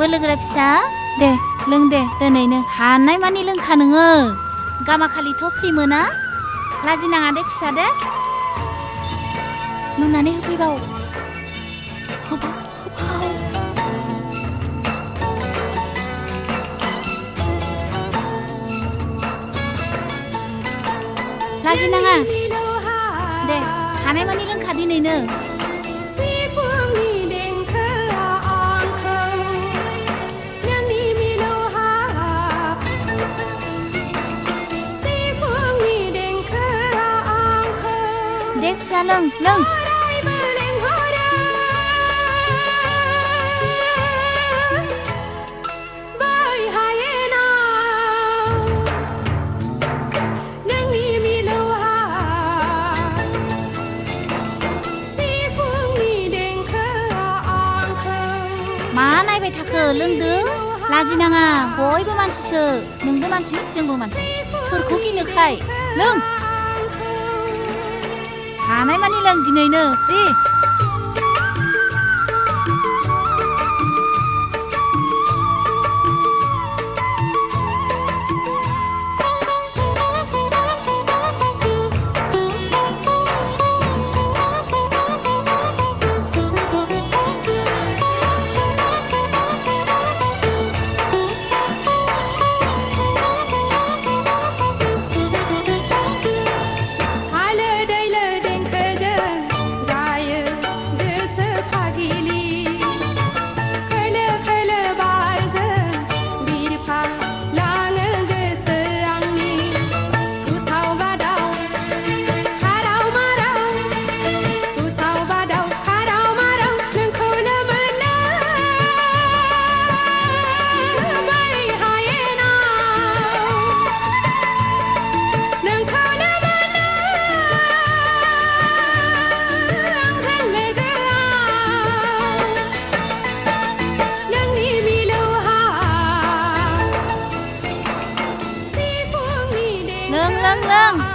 लोंग्रा फिसा दे लों दे दिनैनो हानाय मानि लोंखा नोङो गामाखालिथ' फ्रि मोना लाजिनाङा दे फिसा दे लुनानै होफैबाव लाजिनाङा दे हानाय मानि लोंखा दिनैनो दे फिसा लों मा नायबाय थाखो लोंदो लाजिनाङा बयबो मानसिसो नोंबो मानसि जोंबो मानसि सोरखौ गिनोखाय लों हानाय मानि लों दिनैनो दे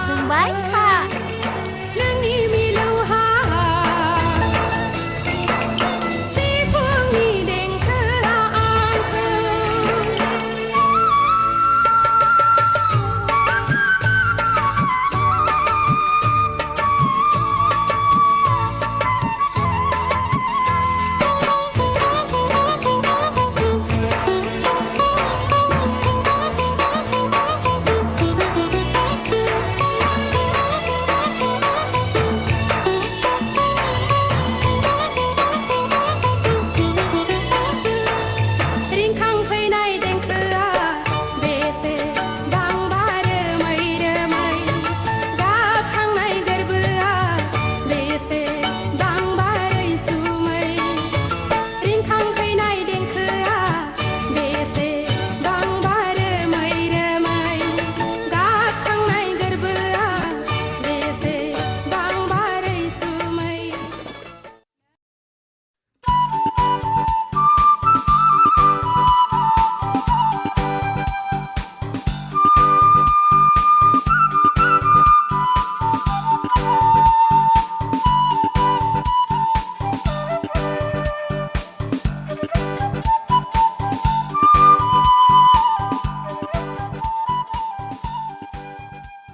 लोंबाय था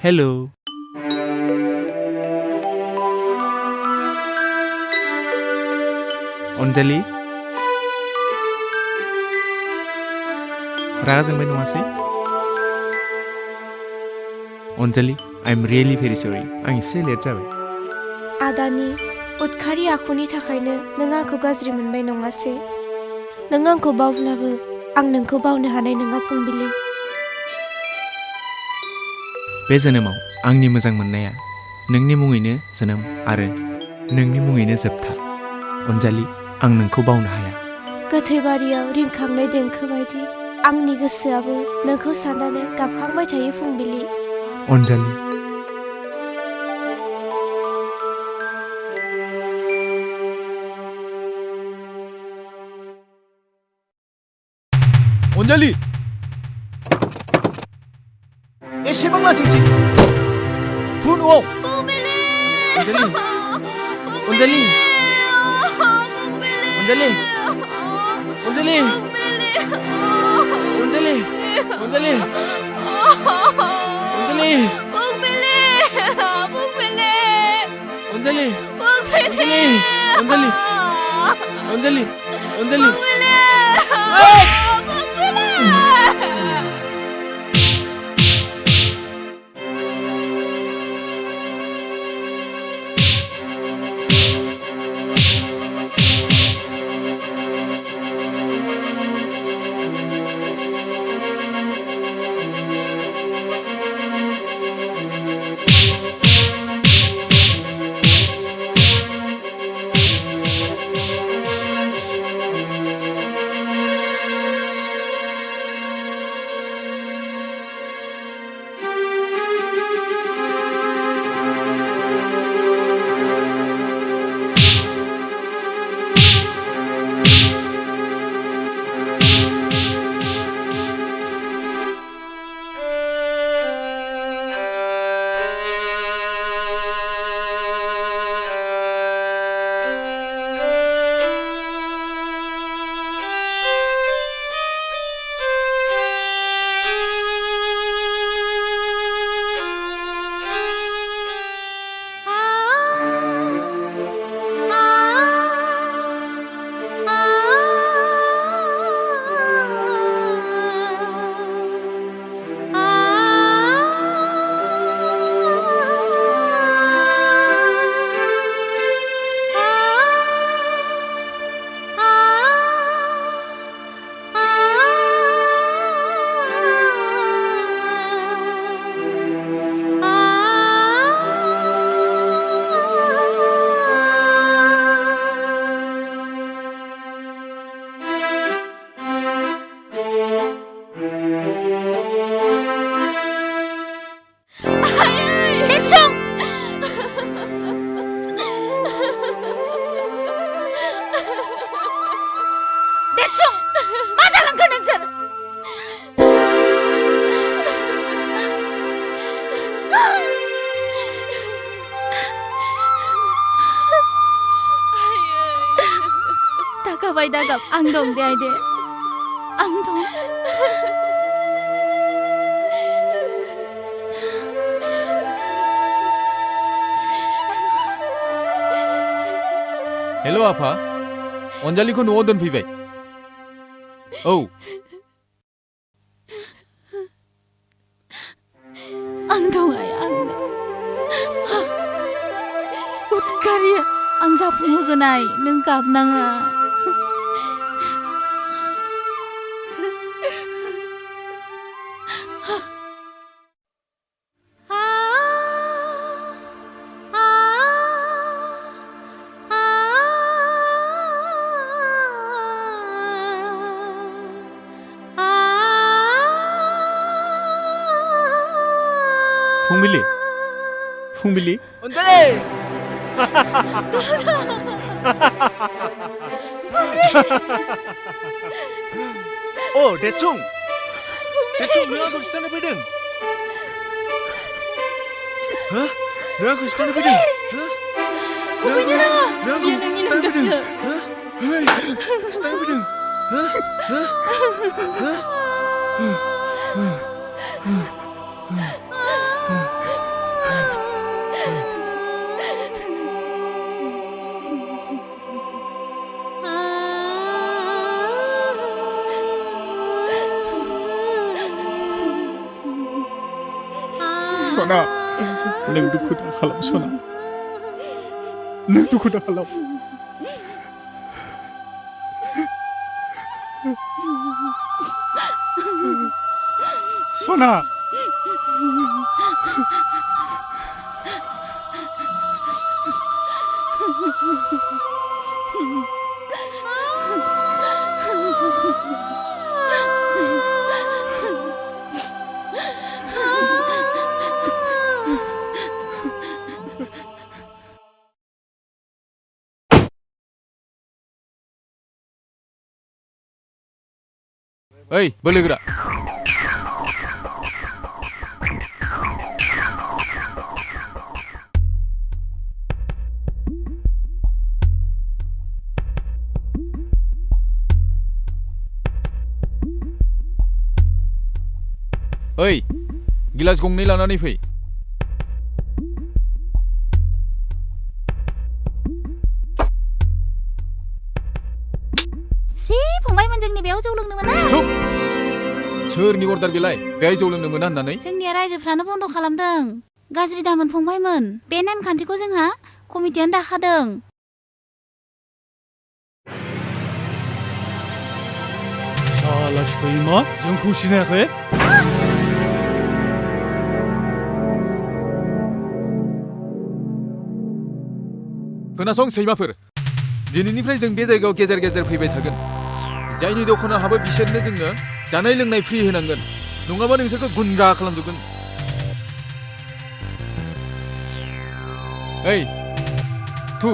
हेलो अनजालि रागा जोंबाय नङासै अनजालि आइ एम रियेलि भेरि सरि आं एसे लेट जाबाय आदानि उदखारि आखुनि थाखायनो नों आंखौ गाज्रि मोनबाय नङासै नों आंखौ बावब्लाबो आं नोंखौ बावनो हानाय नङा फुंबिलि बे जोनोमाव आंनि मोजां मोननाया नोंनि मुङैनो जोनोम आरो नोंनि मुङैनो जोबथा अनजालि आं नोंखौ बावनो हाया गोथै बारियाव रिंखांनाय देंखो बायदि आंनि गोसोआबो नोंखौ साननानै गाबखांबाय थायो फुंबिलि अनजालि अनजालि एसेबां लासैसै थु न'आव Anjali Anjali Anjali Anjali 언젤리, 언젤리, 언젤리, 언젤리, 언젤리, 언젤리, 언젤리. 다가봐이 다갑 앙동 대아이데 앙동 Hello apa? 언젤리코 누워던 비베. 오. 앙동아야 앙동 옷가리야 앙사 부모그나이 능가 앞낭아 풍밀리, 풍밀리. 언젤리. 오, 대충. 대충 누나고 스타는 비등. 어? 누나고 스타는 비등. 어? 누나고 스타는 비등. 어? 헤이, 스타는 비등. 어? 소나, neng duku dah halam Sona. Neng duku dah halam. Sona. 어이, 멀리 그라. ओइ गिलास गंनै लानानै फै सि फंबायमोन जोंनि बेयाव जौ लोंनो मोना सुब सोरनि अर्डार बेलाय बेहाय जौ लोंनो मोना होननानै जोंनिया रायजोफ्रानो बन्द' खालामदों गाज्रि दामोन फंबायमोन बे नेमखान्थिखौ जोंहा कमिटियानो दाखादों साला सैमा जोंखौ सिनायाखै खोनासं सैमाफोर दिनैनिफ्राय जों बे जायगायाव गेजेर गेजेर फैबाय थागोन जायनि दखानाव हाबो बिसोरनो जोंनो जानाय लोंनाय फ्रि होनांगोन नङाबा नोंसोरखौ गुन्डा खालामजोबगोन ओइ थु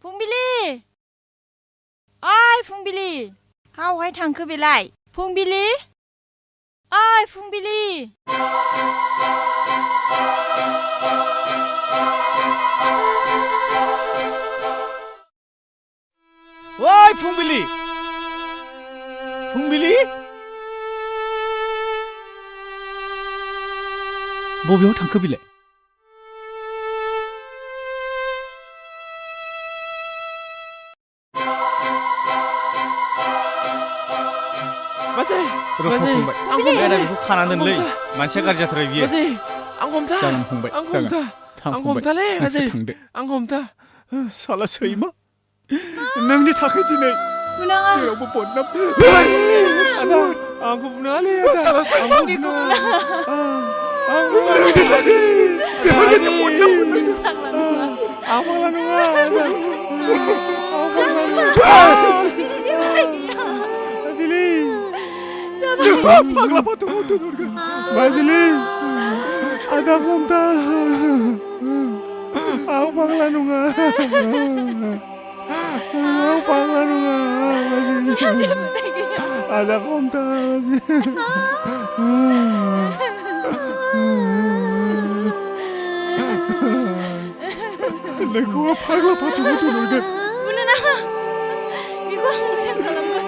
फुंबिलि ओइ फुंबिलि हावहाय थांखो बेलाय फुंबिलि ओइ फुंबिलि ओइ फुंबिलि फुंबिलि बबेयाव थांखो बिलाय बाजै बाजै आं बेरा बेखौ खाना दोनलै मानसिया गाज्रि जाथारबाय बियो बाजै आं हमथा जागोन फंबाय आं जागोन हमथा थां आं फंबाय हमथालै बाजै थांदो आं हमथा साला सैमा नोंनि थाखाय दिनै बुनाङा जेरावबो बदनाम आंखौ बुनाङालै साला सैमा बेखौ बुनाङा नोंनि थाखाय बेफोरबायदि बदनाम मोननांगौ आं फाग्ला नङा बिदि जेबो गैया दिलै फाग्ला फाथोखौ दोनहरगोन बाजैलै आदा हमथा आं फाग्ला नङा आं फाग्ला नङा जेबो गैया आदा हमथा नोंखौ फाग्ला फाथोखौ दोनहरगोन बुनो नाङा बेखौ आं मोजां खालामगोन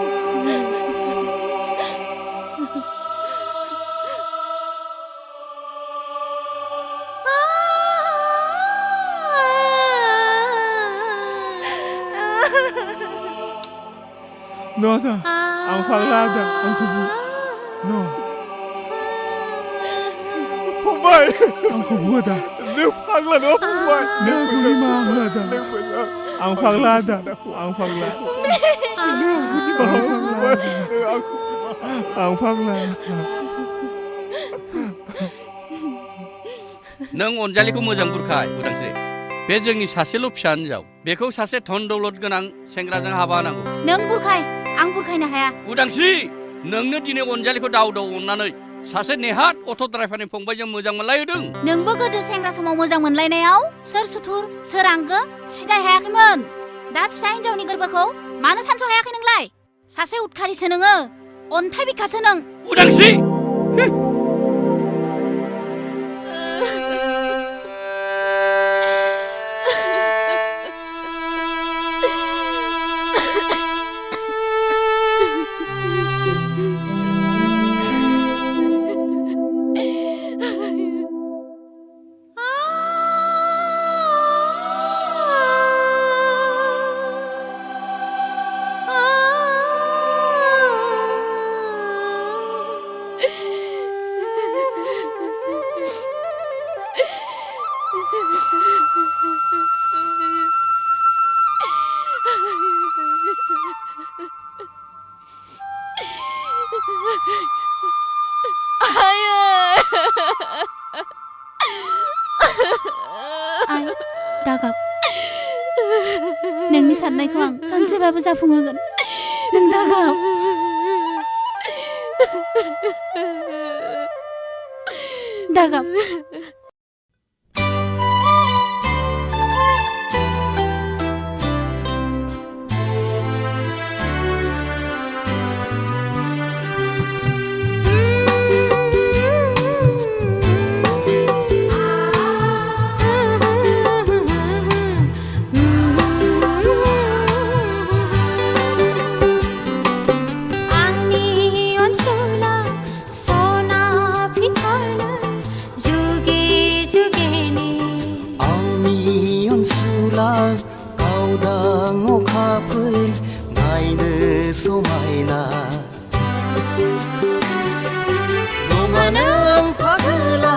No ada, ang paglada, ang kubu. No, फंबाय ang kubu ada. नों फाग्ला नङा फंबाय नों गुनि माहादा. नों मोजां Ang paglada, ang pagla. नों गुनि माहा फंबाय Ang pagla. नों अनजालिखौ मोजां बुरखाय उदांस्रि बे जोंनि सासेल' फिसा हिनजाव बेखौ सासे धन दौलत गोनां सेंग्राजों हाबा होनांगौ नों बुरखाय आं बुरखायनो हाया उदांस्रि नोंनो दिनै अनजालिखौ दाव दाव अननानै सासे नेहात अट' ड्राइभारनि फंबायजों मोजां मोनलायहोदों नोंबो गोदो सेंग्रा समाव मोजां मोनलायनायाव सोर सुथुर सोर आंगो सिनाय हायाखैमोन दा फिसा हिनजावनि गोरबोखौ मानो सानस' हायाखै नोंलाय सासे उदखारिसो नोङो अन्थाइ बिखासो नों उदांस्रि आइ दागाब नोंनि साननायखौ आं सानसेबाबो जाफुंहोगोन नों दागाब दागाब सुलां गावदां अखाफोर नायनो समायना नङा नों फागोला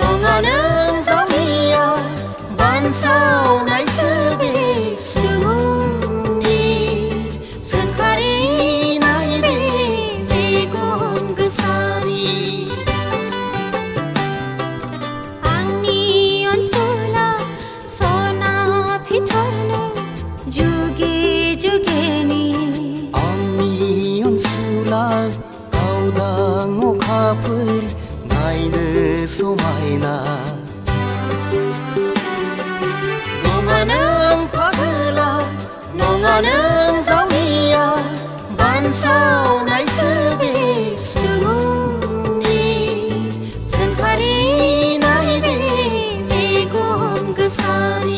नङा नों जावलिया बानसावनायसो बे सुबुंनि सोंखारिनाय बे मेगन गोसानि आंनि अनसुला सना फिथरनो जुगे जुगेनि आंनि अनसुला गावदां अखाफोर नायनो समायना नङा नों फागोला नङा नों जावलिया बानसावनायसो बे सुबुंनि सोंखारिनाय बे मेगन गोसानि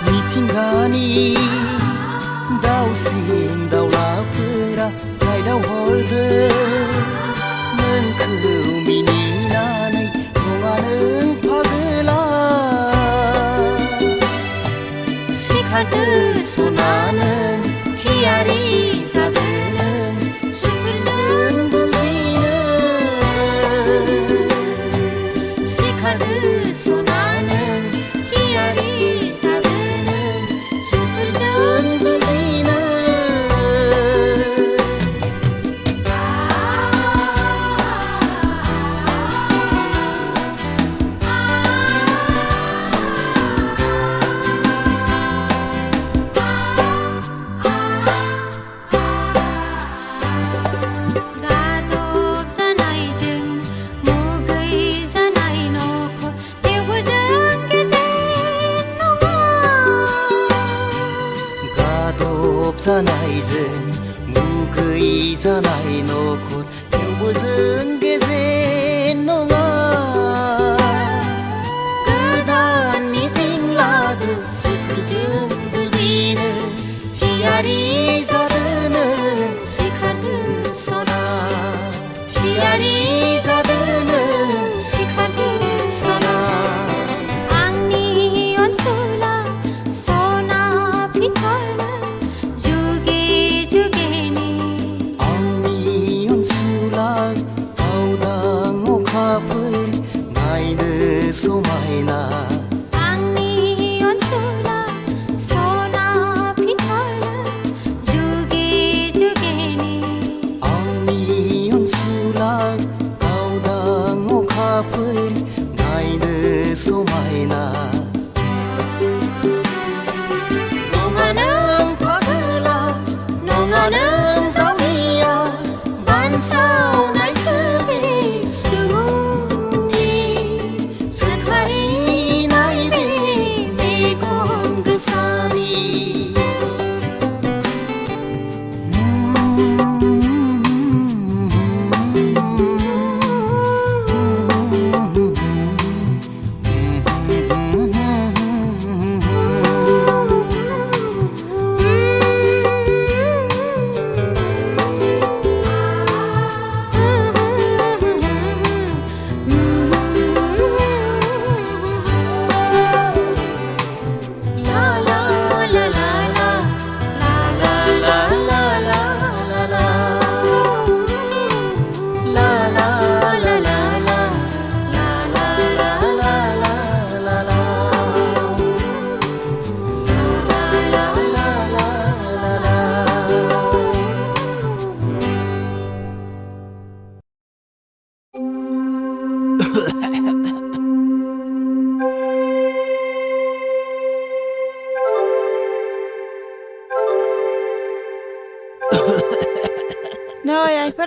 मिथिंगानि दाउसिन दाउलाफोरा रायदाव हरदों नोंखौ मिनिनानै नङा नों फागोला सिखारदो सना नों थियारि जादो नों सुथुरजों जुजिनो सिखारदो सना नों थियारि जानायजों मुगै जानाय नखर थेवबो जों गेजेन नङा गोदान मिजिं लादो सुथुरजों जुजिनो थियारि जादो नों सिखारदो सना थियारि जादो नों सिखारदो सना आंनि अनसुला सना फिथरनो समायना आंनि अनसुला सना फिथरनो जुगे जुगेनि आंनि अनसुला गावदां अखाफोर नायनो समायना नङा नों फागोला नङा नों जावलिया बानसावनायसो बे सुबुंनि सोंखारिनाय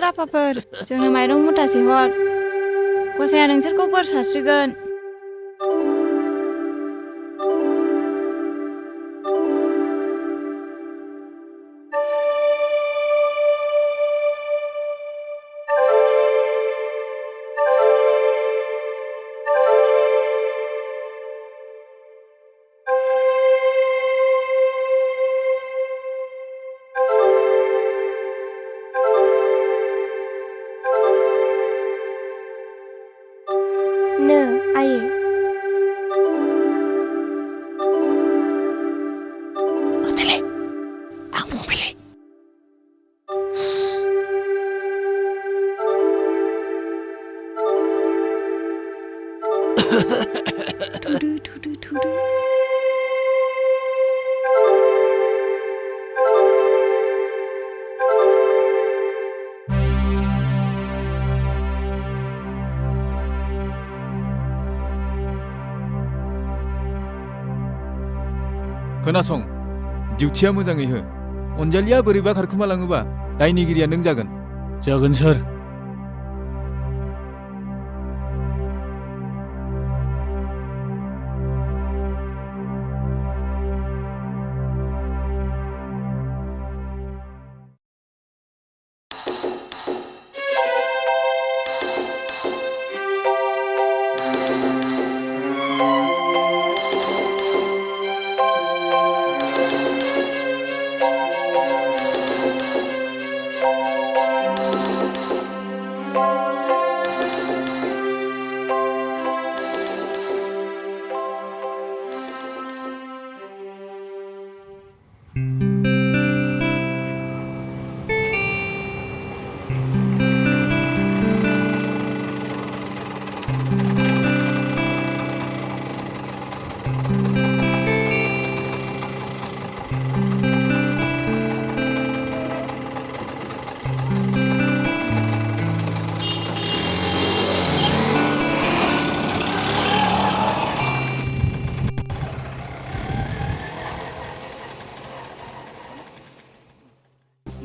आफाफोर जोंनो माइरं मुथासे हर गसाया नोंसोरखौ बोर सारस्रिगोन नो आयै अनजालि आं बुंबायलै थुदु थुदु थुदु खोनासं डिउटिया मोजाङै हो अनजालिया बोरैबा खारखुमालाङोबा दायनिगिरिया नों जागोन जागोन सार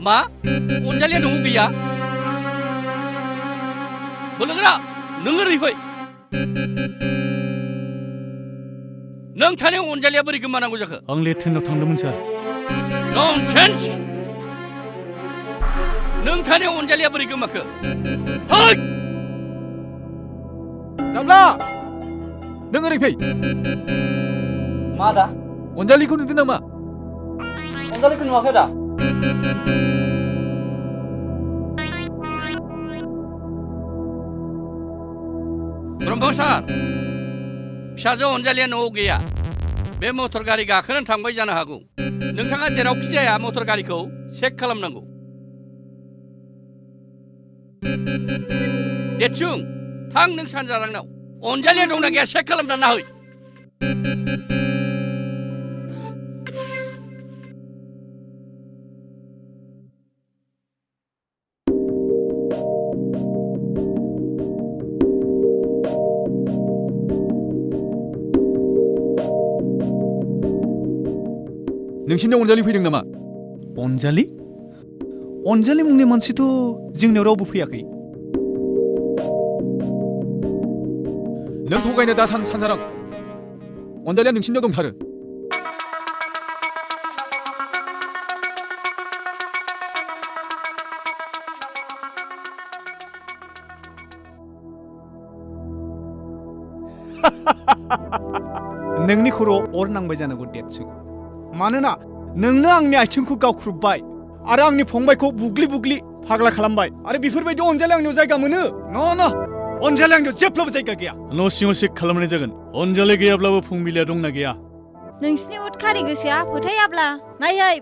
मा अनजालिया न'आव गैया बोलोगोरा नों ओरै फै नों थानायाव अनजालिया बोरै गोमानांगौ जाखो आं लेट्रिनाव थांदोंमोन सार ननसेन्स नों थानायाव अनजालिया बोरै गोमाखो है दाब्ला नों ओरै फै मा दा अनजालिखौ नुदों नामा अनजालिखौ नुवाखै दा ब्रह्म सार फिसाजो अनजालिया न'आव गैया बे मटर गारि गाखोनानै थांबाय जानो हागौ नोंथाङा जेरावखि जाया मटर गारिखौ चेक खालामनांगौ देरसुं थां नों सानजारांनाव अनजालिया दंना गैया चेक खालामना नाहै नोंसिनि अनजालि फैदों नामा अनजालि अनजालि मुंनि मानसिथ' जोंनियाव रावबो फैयाखै नों थगायनो दा सानजारां अनजालिया नोंसिनियाव दंथारो नोंनि खर'आव अर नांबाय जानांगौ देरसुं मानोना नोंनो आंनि आथिंखौ गावख्रुबबाय आरो आंनि फंबायखौ बुग्लि बुग्लि फाग्ला खालामबाय आरो बेफोरबायदि अनजालि आंनियाव जायगा मोनो न अनजालि आंनियाव जेब्लाबो जायगा गैया न' सिङाव चेक खालामनाय जागोन अनजालि गैयाब्लाबो फुंबिलिया दंना गैया नोंसिनि उदखारि गोसोआ फोथायाब्ला नायै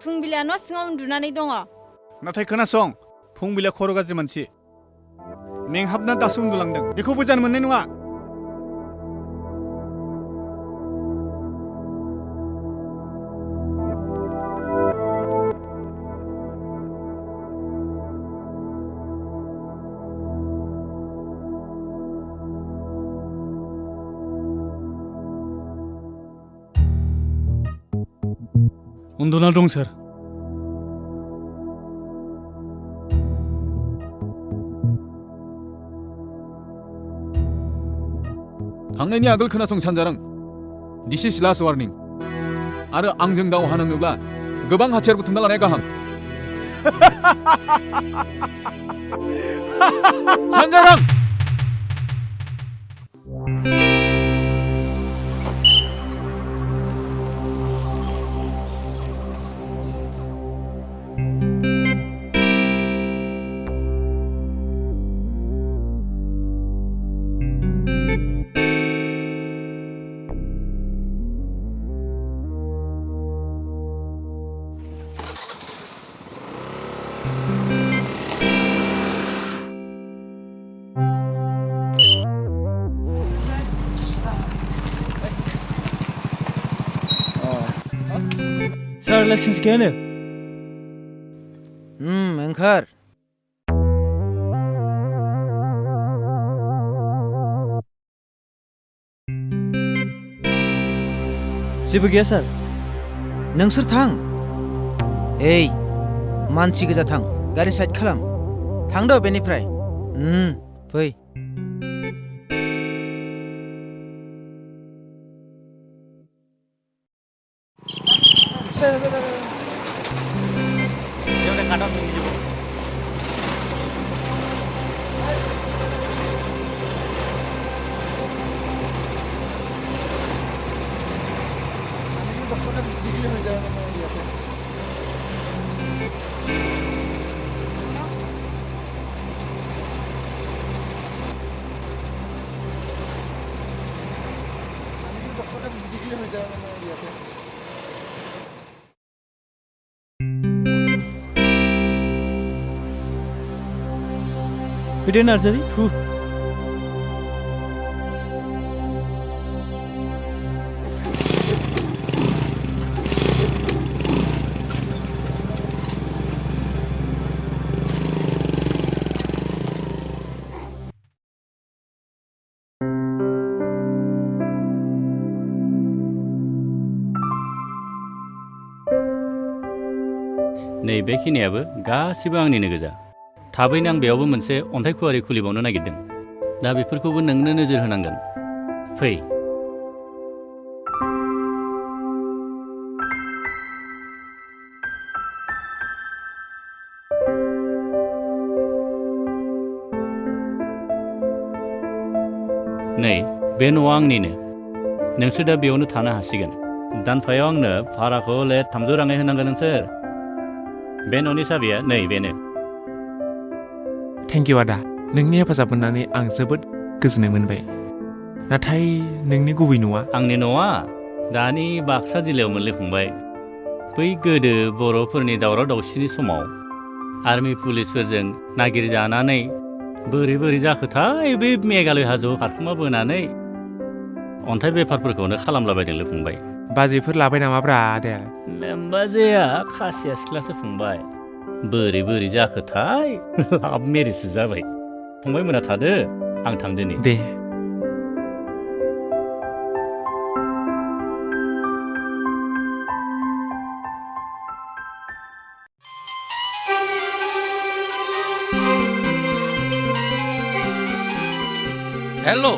फुंबिलिया न' सिङाव उन्दुनानै दङ नाथाय खोनासं फुंबिलिया खर' गाज्रि मानसि मेंहाबना दासो उन्दुलांदों बेखौ बोजानो मोननाय नङा उन्दुना दं सार थांनायनि आगोल खोनासं सानजारां दिस इज लास्ट वार्निं आरो आंजों दावहा नांनोब्ला गोबां हाथियार बुथुमना लानाया गाहाम सानजारां Sir, lessons gene. ओंखार जेबो गैया सार नोंसोर थां ओइ मानसि गोजा थां गारि साइड खालाम थांद' बेनिफ्राय फै फैदो नार्जारि थु नै बेखिनियाबो गासिबो आंनिनो गोजा थाबैनो आं बेयावबो मोनसे अन्थाइ खुवारि खुलिबावनो नागिरदों दा बेफोरखौबो नोंनो नोजोर होनांगोन फै नै बे न'आ आंनिनो नोंसोर दा बेयावनो थानो हासिगोन दानफायाव आंनो भाराखौ हले 300 राङै होनांगोन नोंसोर बे न'नि साबिया नै बेनो थेंक इउ आदा नोंनि हेफाजाब मोननानै आं जोबोद गोजोननाय मोनबाय नाथाय नोंनि गुबै न'आ आंनि न'आ दानि बाक्सा जिल्लायाव मोनलै फंबाय बै गोदो बर'फोरनि दावराव दावसिनि समाव आर्मि पुलिसफोरजों नागिरजानानै बोरै बोरै जाखोथाय बै मेघालय हाजोआव खारखुमा बोनानै अन्थाइ बेफारफोरखौनो खालामलाबायदोंलै फंबाय बाजेफोर लाबाय नामाब्रा आदाया लोमबाजेया खासिया सिख्लासो फंबाय बोरै बोरै जाखोथाय लाभ मेरिजसो जाबाय फंबाय मोना थादो आं थांदोनि दे हेल'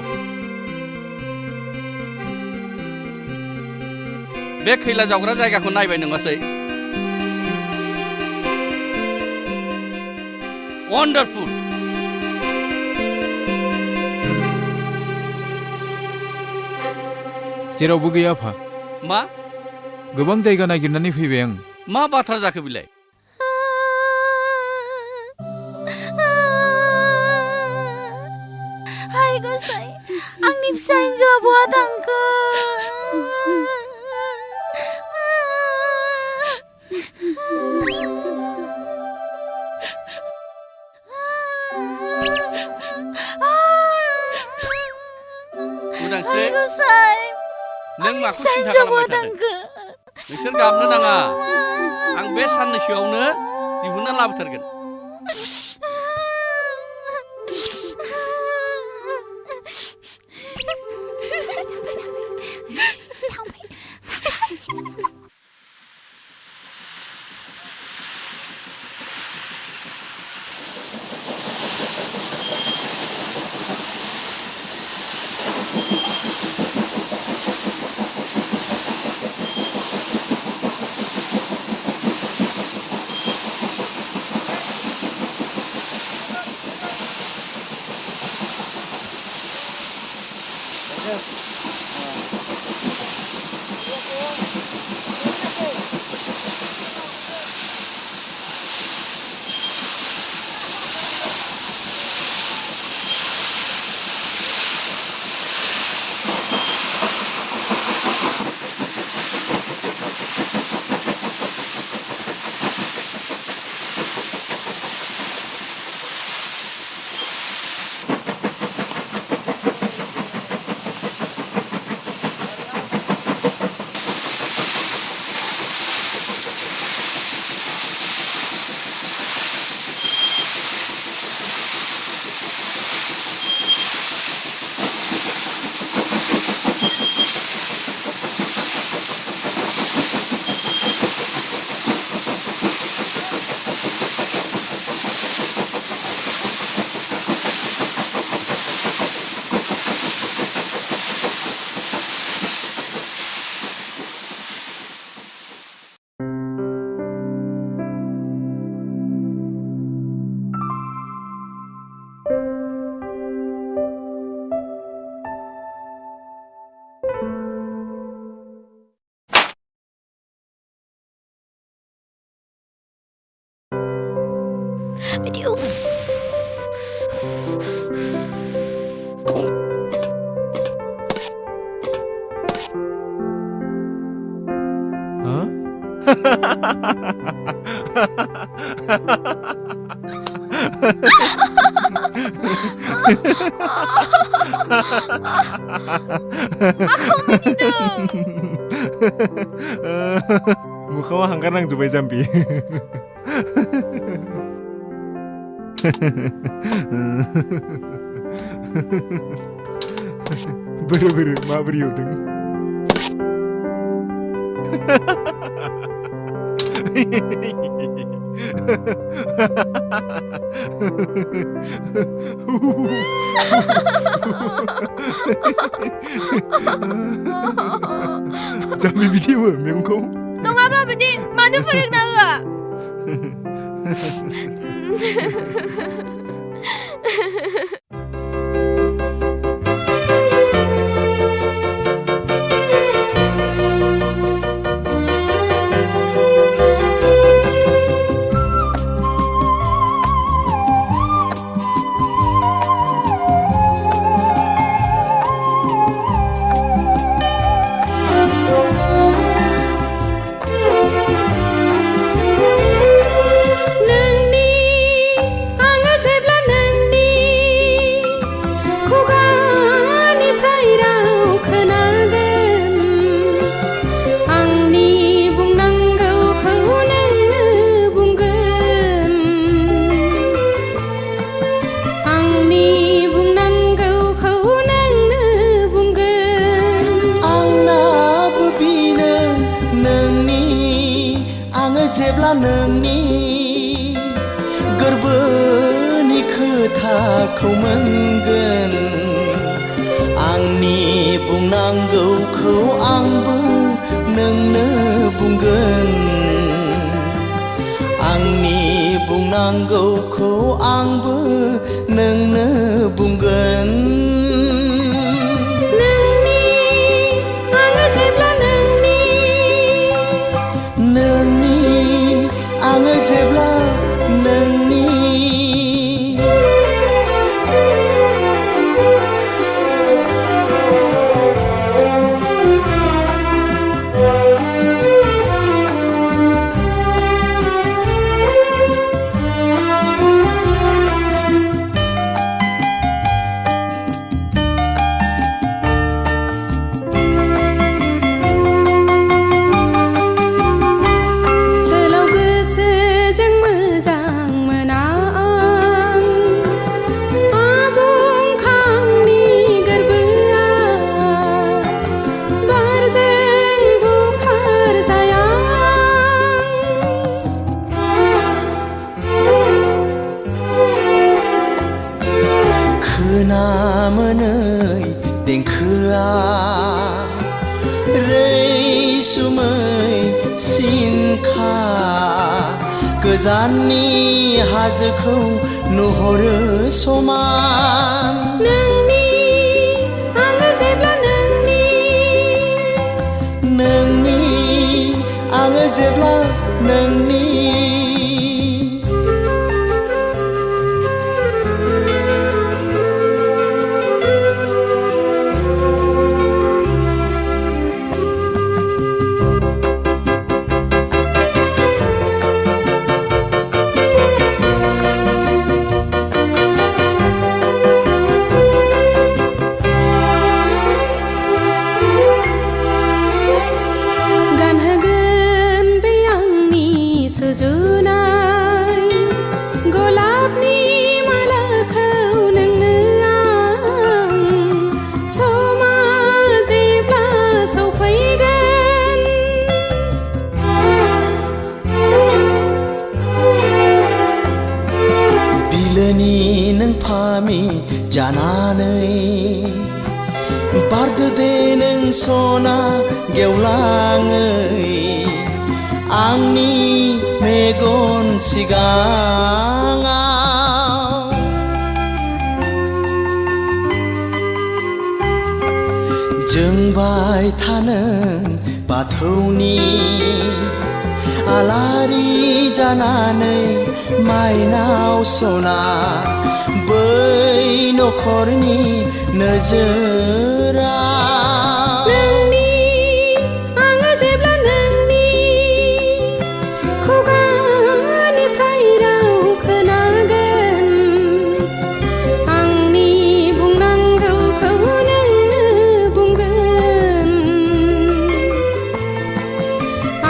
बे खैला जावग्रा जायगाखौ नायबाय नङासै वन्डारफुल जेरावबो गैया आफा मा गोबां जायगा नागिरनानै फैबाय आं मा बाथ्रा जाखो बिलाय हाय गसाइ आंनि फिसा हिन्जावआ बहा थांखो उदांस्रि गसाइ नों माखौ सिन्था खालामबाय थादों नोंसोर गाबनो नाङा आं बे साननैसोआवनो दिहुनना लाबोथारगोन Aduh. Hah? Mukamu hanggar nang Dubai Jambi. Bener-bener maaf Ryudeng. Jambi bidiyo 명코. नङाब्ला बिदि मानो फोरोंना होआ? जेब्ला नोंनि गोरबोनि खोथाखौ मोनगोन आंनि बुंनांगौखौ आंबो नोंनो बुंगोन आंनि बुंनांगौखौ आंबो नोंनो बुंगोन आङो जेब्ला नोंनि खोनामोनै देंखोआ रैसुमै सिनखा गोजाननि हाजोखौ नुहरो समान नोंनि आङो जेब्ला जेब्ला नोंनि जानानै बारदो दे नों सना गेवलाङै आंनि मेगन सिगाङाव जोंबाय थानो बाथौनि आलारि जानानै माइनाव सना बै नखरनि नोजोरा नोंनि आङो जेब्ला नोंनि खुगानिफ्राय राव खोनागोन आंनि बुंनांगौखौ नोंनो बुंगोन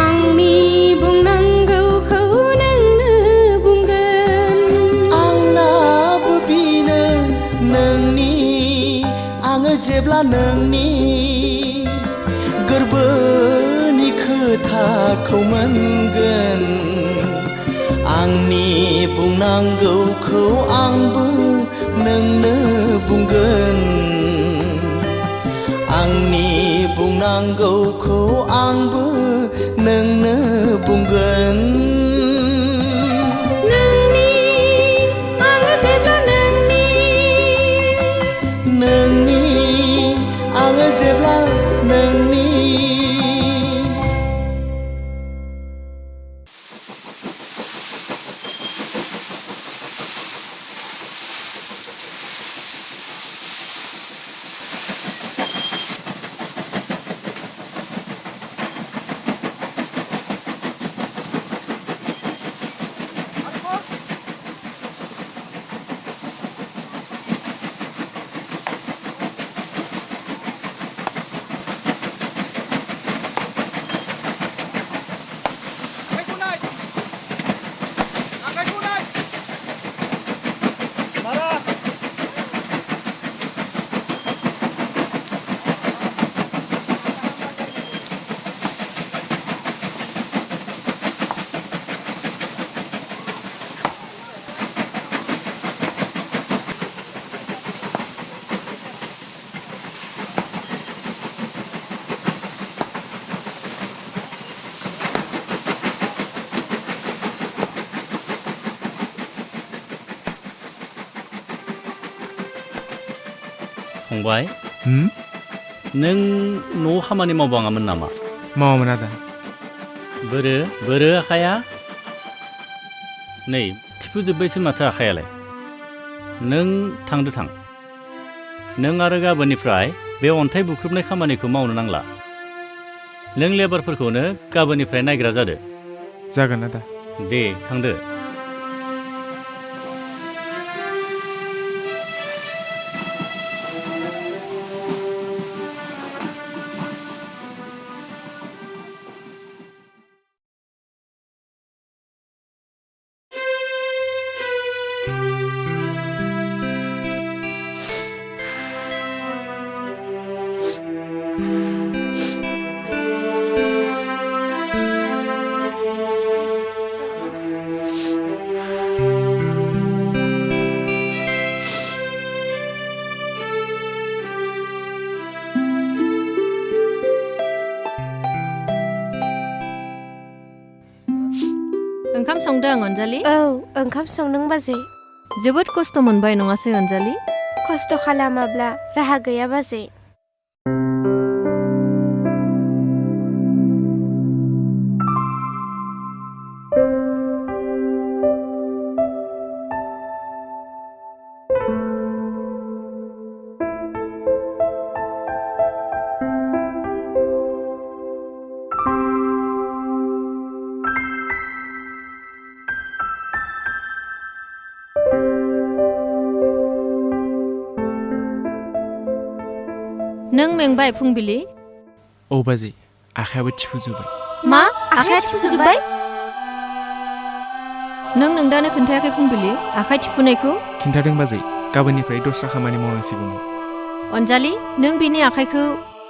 आंनि बुंनांगौखौ नोंनो बुंगोन आंनाबो बिनो नोंनि आङो जेब्ला नोंनि गोरबोनि खोथाखौ मोनगोन आंनि बुंनांगौखौ आंबो नोंनो बुंगोन आंनि बुंनांगौखौ आंबो नोंनो बुंगोन नोंनि आङो जेब्ला नोंनि फंबाय नों न'आव खामानि मावबाङामोन नामा मावामोन आदा बोरो आखाया नै थिफुजोब्बायसो माथो आखायालाय नों थांदो थां नों आरो गाबोननिफ्राय बे अन्थाइ बुख्रुबनाय खामानिखौ मावनो नांला नों लेबारफोरखौनो गाबोननिफ्राय नायग्रा जादो जागोन आदा दे थांदो ओंखाम संदों अनजालि औ ओंखाम संदों बाजै जोबोद खस्थ' मोनबाय नङासै अनजालि खस्थ' खालामाब्ला राहा गैया बाजै नों मेंबाय फुंबिलि? औ बाजै आखायाबो थिफुजोब्बाय। मा आखाया थिफुजोब्बाय? नों नोंदानो खोन्थायाखै फुंबिलि आखाइ थिफुनायखौ? खिन्थादों बाजै गाबोननिफ्राय दस्रा खामानि मावनांसिगौमोन। अनजालि नों बिनि आखाइखौ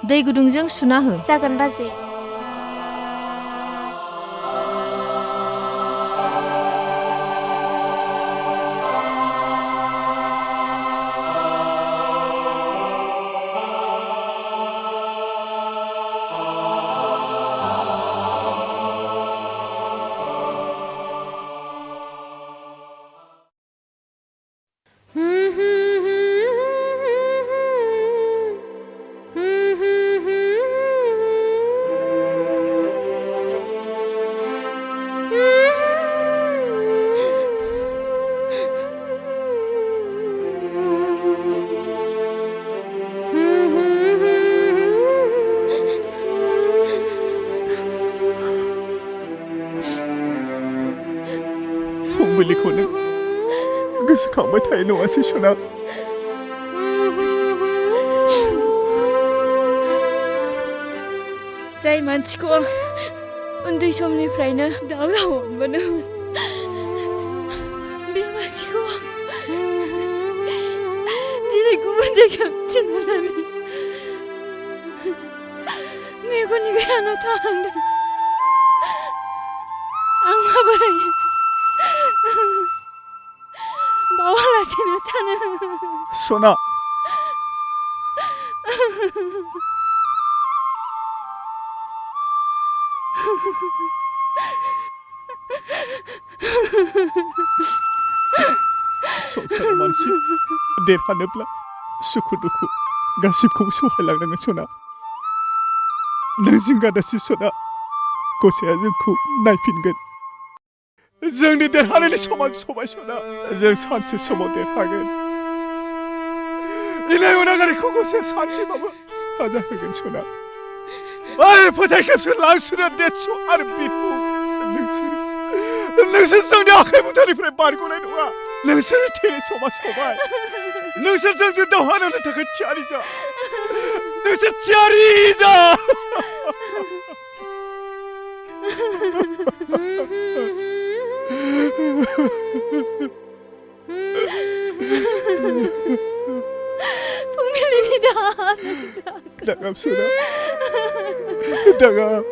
दै गुदुंजों सुना हो। जागोन बाजै। फुंबिलिखौनो गोसोखांबाय थायो नङासै सना? जाय मानसिखौ आं उन्दै समनिफ्रायनो दाव दाव मोनबोदोंमोन बे मानसिखौ आं दिनै गुबुन जायगायाव थिनहरनानै मेगननि गोरानाव थालांदों। आं माबोरै बावालासेनो थानो? सना संसाराव मानसि देरहानोब्ला सुखु दुखु गासिबखौबो सहायलांनांगोन सना। नों जिंगा दासि सना, गसाइया जोंखौ नायफिनगोन। जोंनि देरहानायनि समा सबाय सना। जों सानसे समाव देरहागोन। इनाय अनागारिखौ गसाइया सानसेबाबो साजा होगोन सना। ओइ फोथाय खेबसे लांसुना देरस' आरो बिरफुं नोंसोर जोंनि आखाइ मुथानिफ्राय बारग'नाय नङा। नोंसोर थैनाय समा सबाय। नोंसोर जोंजों दावहा नांनो थाखाय थियारि जा। नोंसोर थियारि जा। फुंबिलि बिदा दागाब सना दागाब।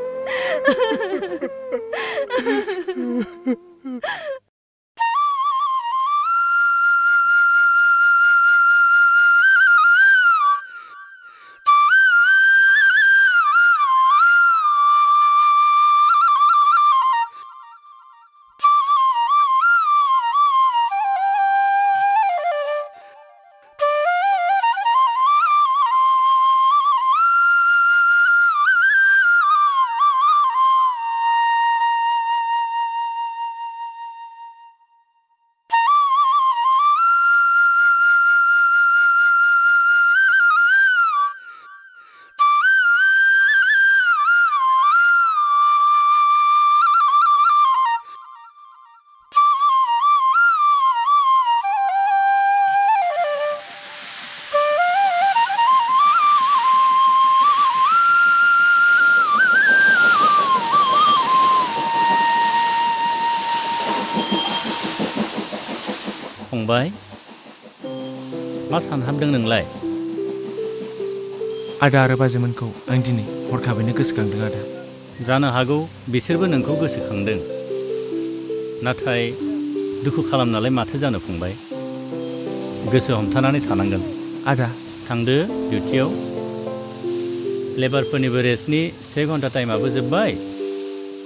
फंबाय मा सानहाबदों नोंलाय? आदा आरो बाजैमोनखौ आं दिनै हरखाबैनो गोसोखांदों आदा। जानो हागौ बिसोरबो नोंखौ गोसोखांदों। नाथाय दुखु खालामनालाय माथो जानो फंबाय। गोसो हमथानानै थानांगोन। आदा थांदो डिउटियाव। लेबारफोरनिबो रेस्टनि 1 घन्टा टाइमाबो जोब्बाय।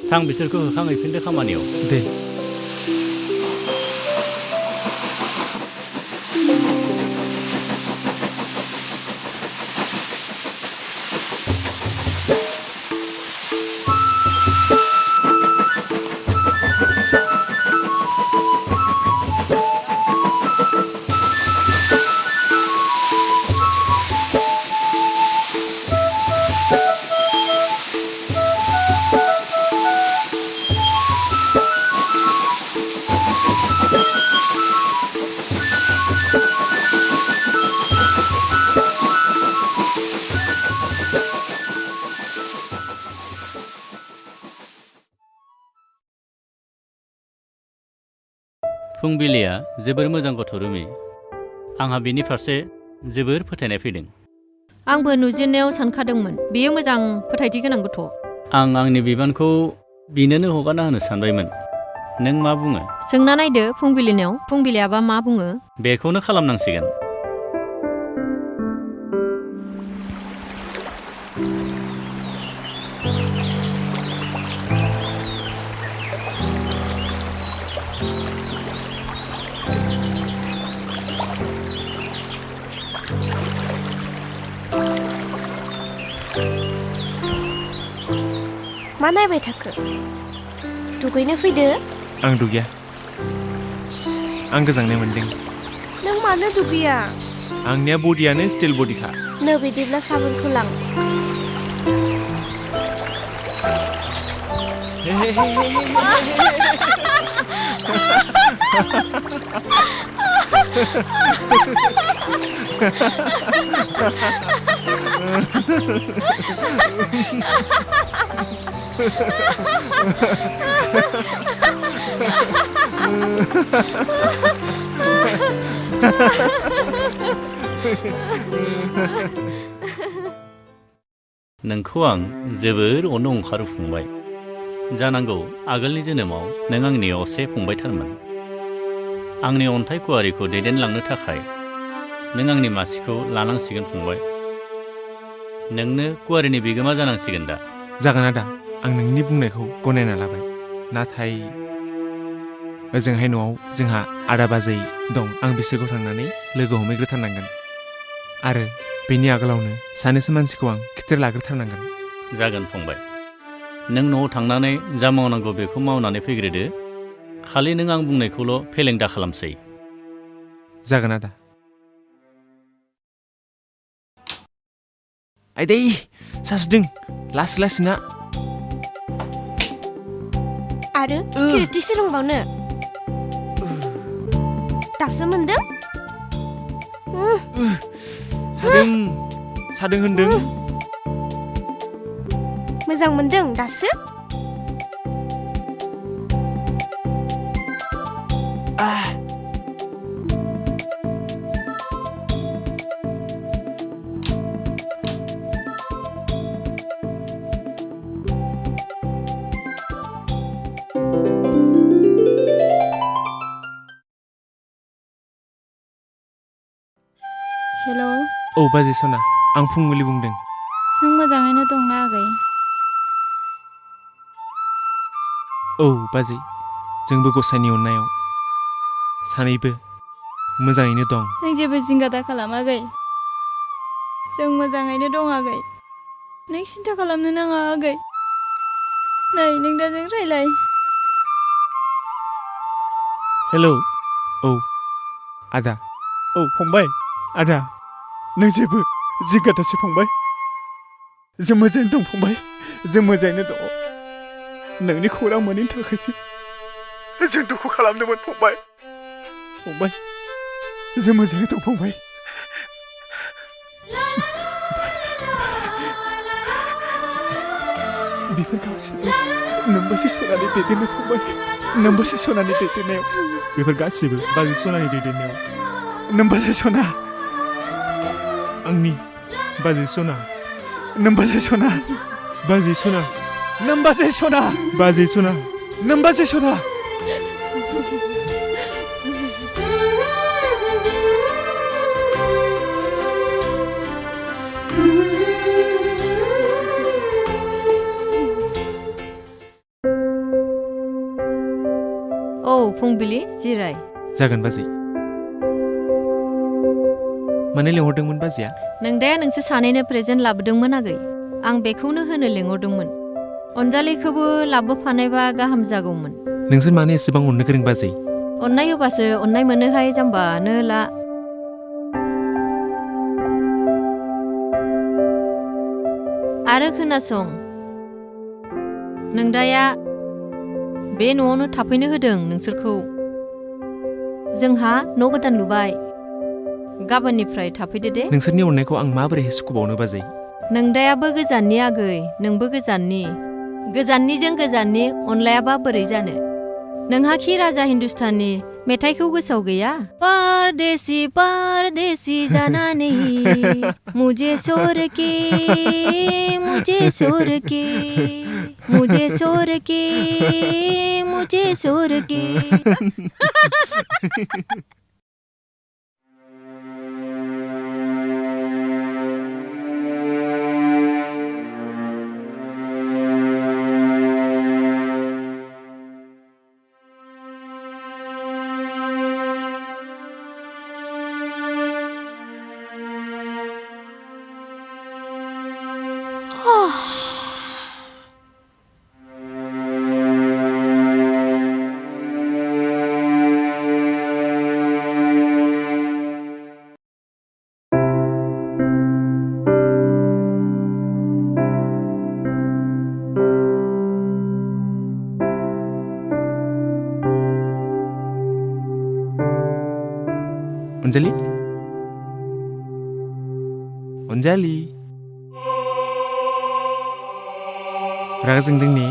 थां बिसोरखौ होखांहैफिनदो खामानियाव। दे। फुंबिलिया जोबोर मोजां गथ' रुमि आंहा बिनि फारसे जोबोर फोथायनाय फैदों आंबो नुजेननायाव सानखादोंमोन बेयो मोजां फोथायथि गोनां गथ' आं आंनि बिबानखौ बिनोनो हगारना होनो सानबायमोन नों मा बुङो सोंना नायदो फुंबिलिनाव फुंबिलियाबा मा बुङो बेखौनो खालामनांसिगोन मा नायबाय थाखो दुगैनो फैदो आं दुगैया आं गोजांनाय मोनदों नों मानो दुगैया आंनिया बडियानो स्टिल बडिखा नो बिदिब्ला साबोनखौ लां नोंखौ आं जोबोर अनो ओंखारो फंबाय जानांगौ आगोलनि जोनोमाव नों आंनि असे फंबायथारमोन आंनि अन्थाइ कुवारिखौ दैदेनलांनो थाखाय नों आंनि मासिखौ लानांसिगोन फंबाय नोंनो कुवारिनि बिगोमा जानांसिगोन दा जागोन आदा आं नोंनि बुंनायखौ गनायना लाबाय नाथाय ओजोंहाय न'आव जोंहा आदा बाजै दं आं बिसोरखौ थांनानै लोगो हमहैग्रोथारनांगोन आरो बेनि आगोलावनो सानैसो मानसिखौ आं खिथेर लाग्रोथारनांगोन जागोन फंबाय नों न'आव थांनानै जा मावनांगौ बेखौ मावनानै फैग्रोदो खालि नों आं बुंनायखौल' फेलें दा खालामसै जागोन आदा आइदै सासुदों लासै लासैना आरो खिरथि सोलोंबावनो दासो मोनदों सादों होनदों मोजां मोनदों दासो हेलौ औ बाजै सना आं फुंबिलि बुंदों नों मोजाङैनो दंना आगै औ बाजै जोंबो गसाइनि अननायाव सानैबो मोजाङैनो दं नों जेबो जिंगा दा खालाम आगै जों मोजाङैनो दं आगै नों सिन्था खालामनो नाङा आगै नै नों दा जों रायलाय हेलौ औ आदा औ फंबाय आदा नों जेबो जिंगा दासो फंबाय जों मोजाङैनो दं फंबाय जों मोजाङैनो दं नोंनि खौरां मोनैनि थाखायसो जों दुखु खालामदोंमोन फंबाय फंबाय जों मोजाङैनो दं फंबाय बेफोर गासिबो नोंबासो सनानि दैदेननाय फंबाय नोंबासो सनानि दैदेननायाव बेफोर गासिबो बाजै सनानि दैदेननायाव नोंबासो सना आंनि बाजै सना नोंबासो सना बाजै सना नोंबासो सना बाजै सना नोंबासो सना औ फुंबिलि जिराय जागोन बाजै मानो लिंहरदोंमोन बाजैया नोंदाया नोंसोर सानैनो प्रेजेन्ट लाबोदोंमोन आगै आं बेखौनो होनो लिंहरदोंमोन अनजालिखौबो लाबोफानायबा गाहाम जागौमोन नोंसोर मानो एसेबां अननो गोरों बाजै अननाय होबासो अननाय मोनोहाय जाम्बानो ला आरो खोनासं नोंदाया बे न'आवनो थाफैनो होदों नोंसोरखौ जोंहा न' गोदान लुबाय गाबोननिफ्राय थाफैदो दे नोंसोरनि अननायखौ आं माबोरैहाय सुखुबावनो बाजै नोंदायाबो गोजाननि आगै नोंबो गोजाननिजों गोजाननि अनलायाबा बोरै जानो नोंहा खि राजा हिन्दुस्ताननि मेथाइखौ गोसोआव गैया परदेसी परदेसी जानानै मुझे छोड़ के मुझे छोड़ के मुझे छोड़ के मुझे छोड़ के अनजालि अनजालि रागा जोंदों ने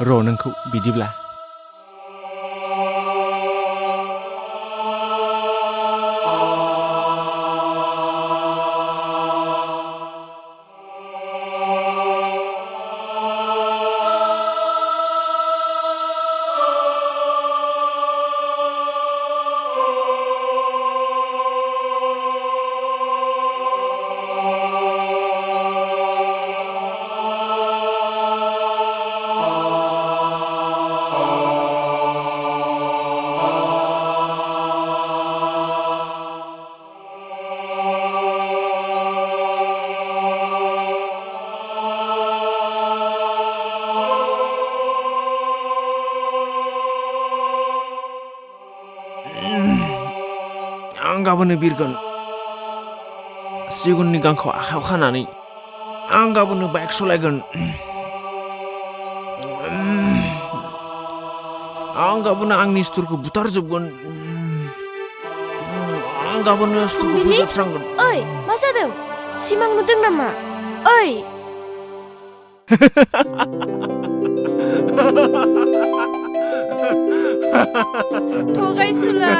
र' नोंखौ बिदिब्ला आं गाबोननो बिरगोन सिगुननि गांखौ आखायाव खानानै आं गाबोननो बाइक सालायगोन आं गाबोननो आंनि सुथुरखौ बुथारजोबगोन आं गाबोननो सुथुरखौ फोजोबस्रांगोन ओइ मा जादों सिमां नुदों नामा ओइ थगायसुला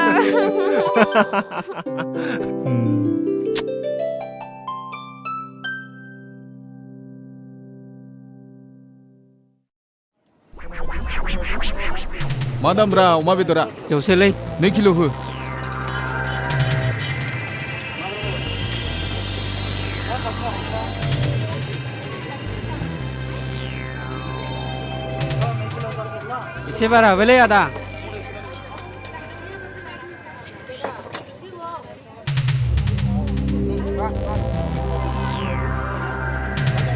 मा दामब्रा अमा बेदरा जौसेलै 2 किल' हो एसे बारा होबायलै आदा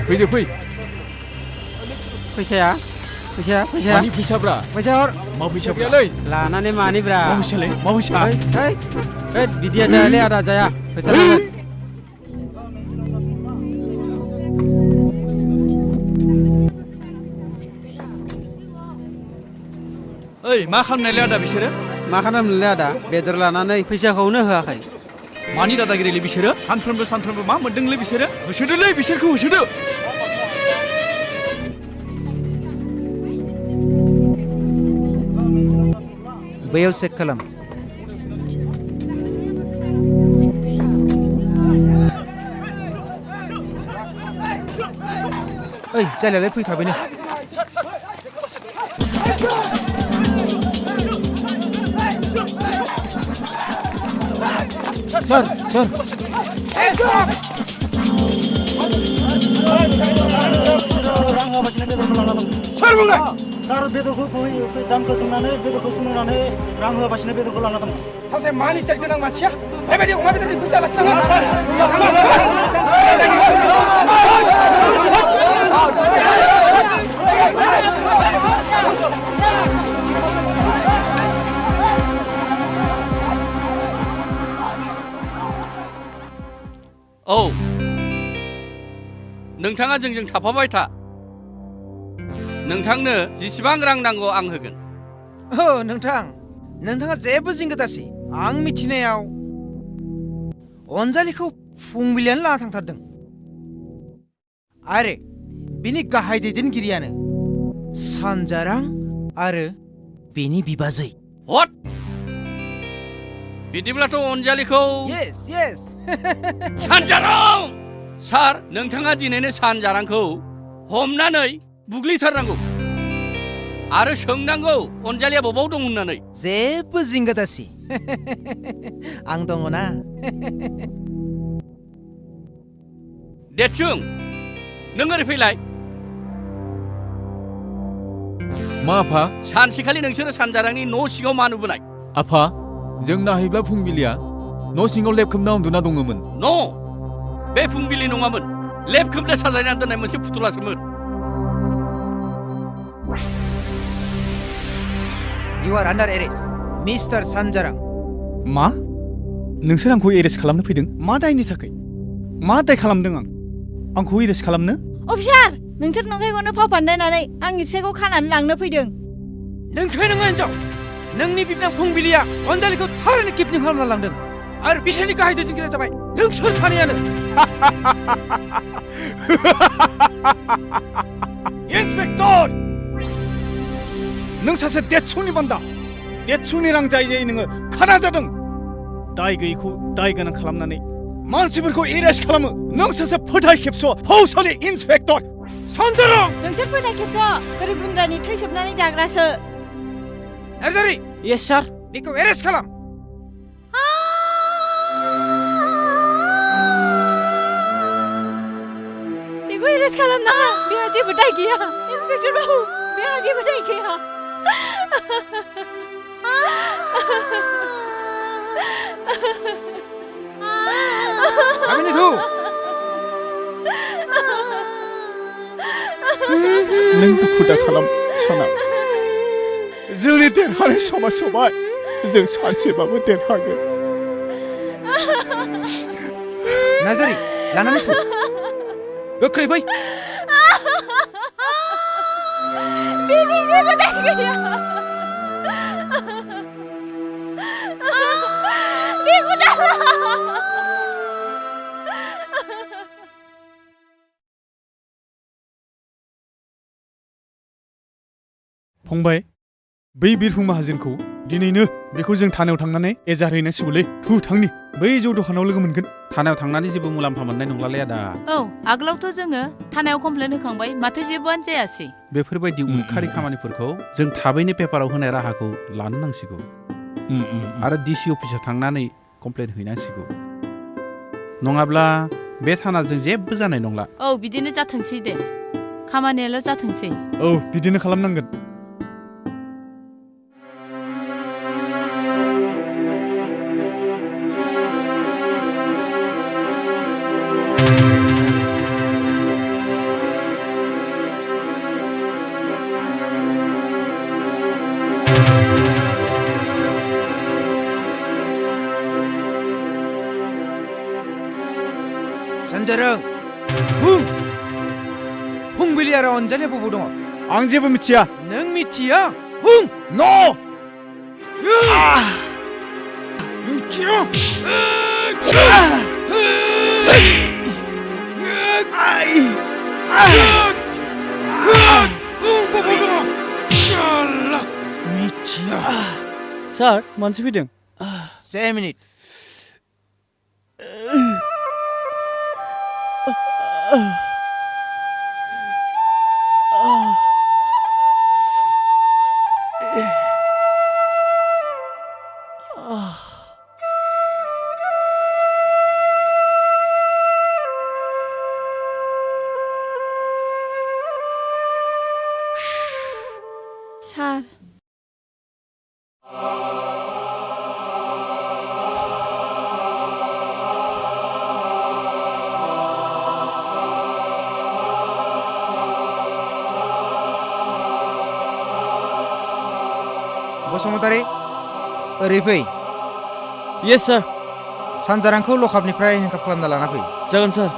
फैदो फै फैसाया फैसाया फैसाया मानि फैसाब्रा फैसा हर मा फैसा गैयालै लानानै मानिब्रा मा फैसालै मा फैसा ओइ बिदिया जायालै आदा जाया फैसा लांगोन ओइ मा खालामनायलै आदा बिसोरो मा खालामनोलै आदा बेदर लानानै फैसाखौनो होआखै मानि दादागिरिलै बिसोरो सानफ्रोमबो मा मोनदोंलै बिसोरो होसोदोलै बिसोरखौ होसोदो बैयाव चेक खालाम ओइ जायलालाय फैखाबायनो सर सर सोर बुंनाय सार बेदरखौ दामखौ सोंनानै बेदरखौ सोंनानै रां होआबासिनो बेदरखौ लाना दं सासे मानि इज्जत गोनां मानसिया बेबायदि अमा बेदरनि फैसा लासिनो औ नोंथाङा जोंजों थाफाबाय था नोंथांनो जेसेबां रां नांगौ आं होगोन नोंथाङा जेबो जिंगा दासि आं मिथिनायाव अनजालिखौ फुंबिलियानो लाना थांथारदों आरो बिनि गाहाय दैदेनगिरियानो सानजारां आरो बेनि बिबाजै हट बिदिब्लाथ' अनजालिखौ yes सानजारां सार नोंथाङा दिनैनो सानजारांखौ हमनानै बुग्लिथारनांगौ आरो सोंनांगौ अनजालिया बबाव दं होननानै जेबो जिंगा दासि आं दङ ना देरसुं नों ओरै फैलाय मा आफा सानसेखालि नोंसोरो सानजारांनि न' सिङाव मा नुबोनाय आफा जों नाहैब्ला फुंबिलिया न' सिङाव लेबखोबना उन्दुना दङमोन न' बे फुंबिलि नङामोन लेबखोबना साजायनानै दोननाय मोनसे फुथुलासोमोन you are under arrest Mr. सानजारां मा नोंसोर आंखौ एरेस्ट खालामनो फैदों मा दायनि थाखाय मा दाय खालामदों आंखौ एरेस्ट खालामनो अफिसार नोंसोर नंखायखौनो फाव फान्दायनानै आंनि फिसायखौ खानानै लांनो फैदों नोंखाय नङा हिनजाव नोंनि बिबनां फुंबिलिया अनजालिखौ थारैनो किडनेप खालामना लांदों आरो बिसोरनि गाहाय दैदेनगिरिया जाबाय नोंसोर सानैयानो इन्सपेक्टर नों सासे देतसुंनि बान्दा देतसुंनि रां जायै जायै नोङो खाना जादों दाय गैयैखौ दाय गोनां खालामनानै मानसिफोरखौ एरेस्ट खालामो नों सासे फोथाय खेबस' फौजसालि इन्सपेक्टर सानजारां नोंसोर फोथाय खेबस' गोरिब गुन्द्रानि थै सोबनानै जाग्रासो नार्जारि यस सार बेखौ एरेस्ट खालाम बेखौ एरेस्ट खालामनाङा बेहा जेबो दाय गैया इन्सपेक्टर बाबु बेहा जेबो दाय गैया आमिनि थु नों दुखु दा खालाम सना जोंनि देरहानाय समा सबाय जों सानसेबाबो देरहागोन नार्जारि लानानै थु गोख्रै फै बेनि जेबो दाय गैया बेखौ दाला फंबाय बै बिरफुं माहाजोनखौ दिनैनो बेखौ जों थानायाव थांनानै एजारहैनांसिगौलै थु थांनि बै जौ दखानाव लोगो मोनगोन थानायाव थांनानै जेबो मुलाम्फा मोननाय नंलालै आदा औ आगोलावथ' जोङो थानायाव कमप्लेन होखांबाय माथो जेबोआनो जायासै बेफोरबायदि उदखारि खामानिफोरखौ जों थाबैनो पेपाराव होनाय राहाखौ लानो नांसिगौ आरो डिसि अफिसाव थांनानै कमप्लेन हैनांसिगौ नङाब्ला बे थानाजों जेबो जानाय नंला औ बिदिनो जाथोंसै दे खामानियाल' जाथोंसै औ बिदिनो खालामनांगोन सानजारां बुं फुंबिलि आरो अनजालिया बबाव दङ आं जेबो मिथिया नों मिथिया बुं न' मिथिया मिथिया सार मानसि फैदों से मिनिट सार बसुमतारी ओरै फै यस सार सानजारांखौ लकआपनिफ्राय हेंकाप खालामना लाना फै जागोन सार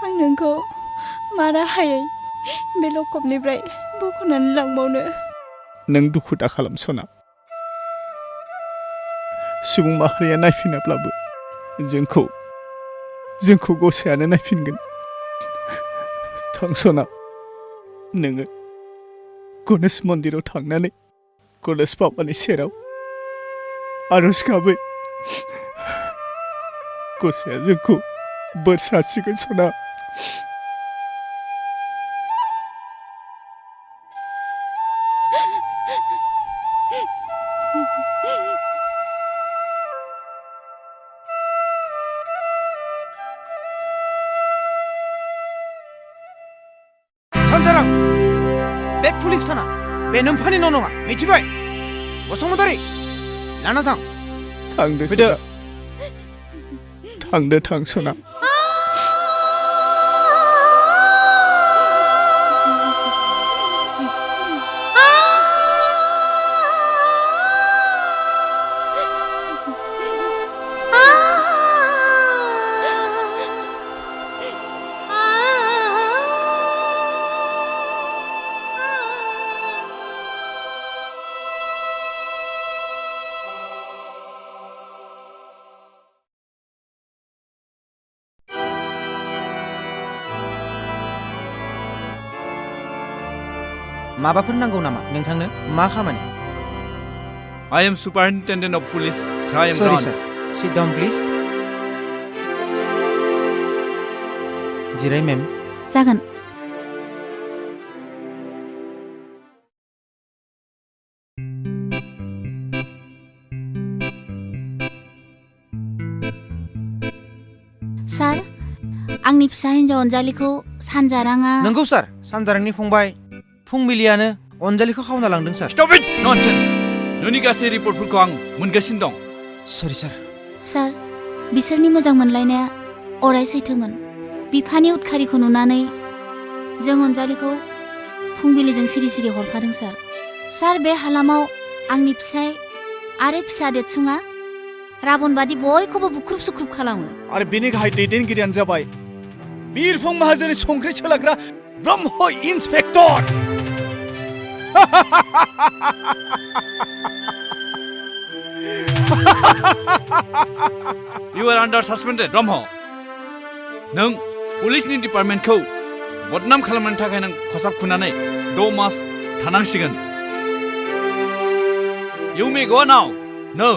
आं नोंखौ मा राहायै बे लकअपनिफ्राय बख'नानै लांबावनो नों दुखु दा खालाम सना सुबुं माहारिया नायफिनाब्लाबो जोंखौ गसायानो नायफिनगोन। थांसना नोङो गणेश मन्दिराव थांनानै गणेश बाबानि सेराव आरज गाबै गसाया जोंखौ बोर सारस्रिगोन सना। सानजारां बे पुलिस थाना बे नोम्फानि न' नङा मिथिबाय? बसुमतारी लाना थां। थांदो फैदो। थांदो थां सना। माबाफोर नांगौ नामा नोंथांनो? मा खामानि? I am Superintendent of Police Crime Sorry Branch. sir. Sit down please. जिराय मेम। जागोन। सार, आंनि फिसा हिन्जाव अनजालिखौ सानजाराङा। नंगौ सार, सानजारांनि फंबाय फुंबिलियानो अनजालिखौ खावना लांदों सार। Stop it! Nonsense! नोंनि गासै रिपर्टफोरखौ आं मोनगासिनो दं। सरि सार। सार, बिसोरनि मोजां मोनलायनाया अराय सैथोमोन। बिफानि उदखारिखौ नुनानै जों अनजालिखौ फुंबिलिजों सिरि सिरि हरफादों सार। सार, बे हालामाव आंनि फिसाय आरो फिसा देरसुङा राबन बादि बयखौबो बुख्रुब सुख्रुब खालामो। आरो बेनि गाहाय दैदेनगिरियानो जाबाय बिरफं माहाजोननि संख्रि सोलाग्रा Brahma inspector. You are under suspended, Brahma. नों पुलिसनि डिपार्टमेन्टखौ बदनाम खालामनायनि थाखाय नों खसाब खुनानै 6 मास थानांसिगोन। You may go now. No.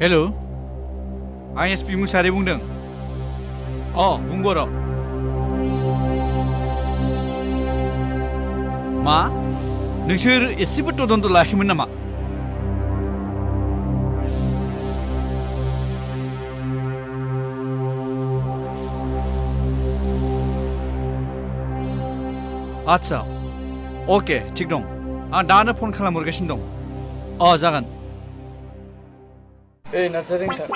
Hello, आं एसपि मुसाहारि बुंदों। बुं बर'। मा? नोंसोर एसेबो तदन्त लायाखैमोन नामा? आच्छा, अके, थिग दं। आं दानो फन खालामहरगासिनो दं। जागोन। नार्जारि नोंथां,